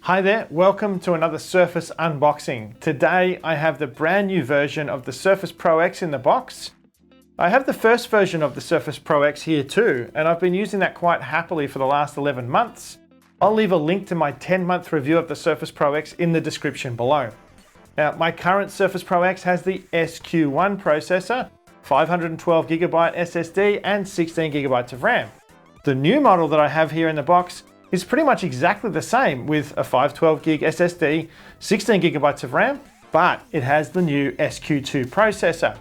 Hi there, welcome to another Surface unboxing. Today I have the brand new version of the Surface Pro X in the box. I have the first version of the Surface Pro X here too, and I've been using that quite happily for the last 11 months. I'll leave a link to my 10-month review of the Surface Pro X in the description below. Now, my current Surface Pro X has the SQ1 processor, 512GB SSD and 16GB of RAM. The new model that I have here in the box is pretty much exactly the same with a 512GB SSD, 16GB of RAM, but it has the new SQ2 processor.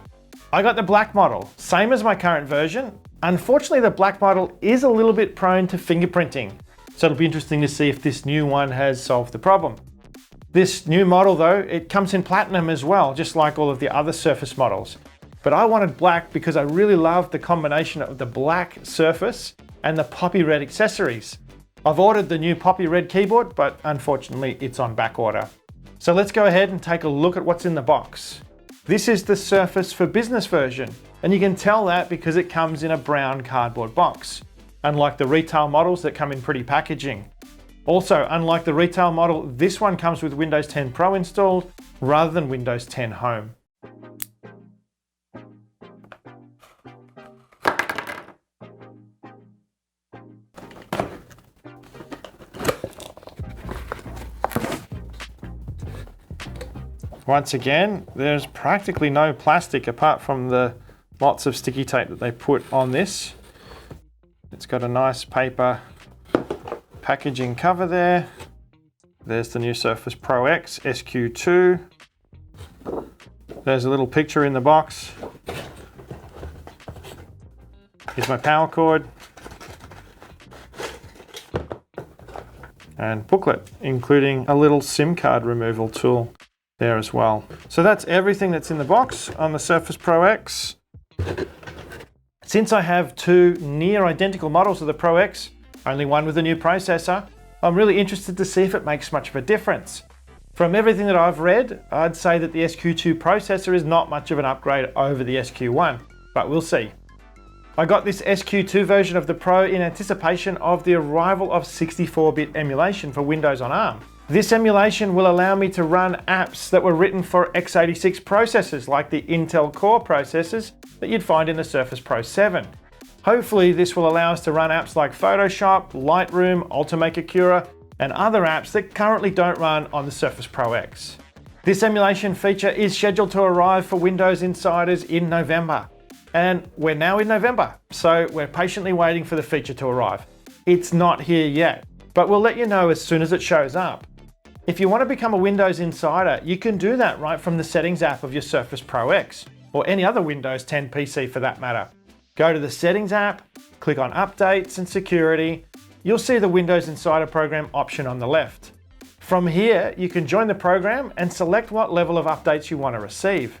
I got the black model, same as my current version. Unfortunately, the black model is a little bit prone to fingerprinting, so it'll be interesting to see if this new one has solved the problem. This new model though, it comes in platinum as well, just like all of the other Surface models. But I wanted black because I really love the combination of the black surface and the poppy red accessories. I've ordered the new poppy red keyboard, but unfortunately it's on back order. So let's go ahead and take a look at what's in the box. This is the Surface for Business version, and you can tell that because it comes in a brown cardboard box, unlike the retail models that come in pretty packaging. Also, unlike the retail model, this one comes with Windows 10 Pro installed rather than Windows 10 Home. Once again, there's practically no plastic apart from the lots of sticky tape that they put on this. It's got a nice paper packaging cover there. There's the new Surface Pro X SQ2. There's a little picture in the box. Here's my power cord. And booklet, including a little SIM card removal tool there as well. So that's everything that's in the box on the Surface Pro X. Since I have two near identical models of the Pro X, only one with a new processor, I'm really interested to see if it makes much of a difference. From everything that I've read, I'd say that the SQ2 processor is not much of an upgrade over the SQ1, but we'll see. I got this SQ2 version of the Pro in anticipation of the arrival of 64-bit emulation for Windows on ARM. This emulation will allow me to run apps that were written for x86 processors like the Intel Core processors that you'd find in the Surface Pro 7. Hopefully this will allow us to run apps like Photoshop, Lightroom, Ultimaker Cura, and other apps that currently don't run on the Surface Pro X. This emulation feature is scheduled to arrive for Windows Insiders in November. And we're now in November, so we're patiently waiting for the feature to arrive. It's not here yet, but we'll let you know as soon as it shows up. If you want to become a Windows Insider, you can do that right from the Settings app of your Surface Pro X, or any other Windows 10 PC for that matter. Go to the Settings app, click on Updates and Security. You'll see the Windows Insider program option on the left. From here, you can join the program and select what level of updates you want to receive.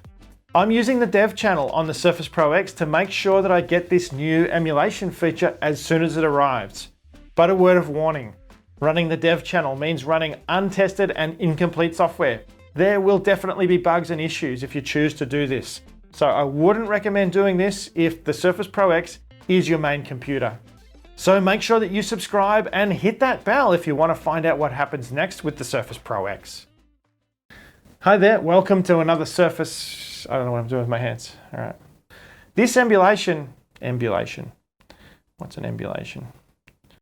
I'm using the Dev channel on the Surface Pro X to make sure that I get this new emulation feature as soon as it arrives. But a word of warning. Running the Dev channel means running untested and incomplete software. There will definitely be bugs and issues if you choose to do this. So I wouldn't recommend doing this if the Surface Pro X is your main computer. So make sure that you subscribe and hit that bell if you want to find out what happens next with the Surface Pro X. Hi there, welcome to another Surface. I don't know what I'm doing with my hands. All right. This emulation. What's an emulation?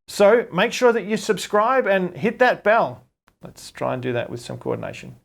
So make sure that you subscribe and hit that bell. Let's try and do that with some coordination.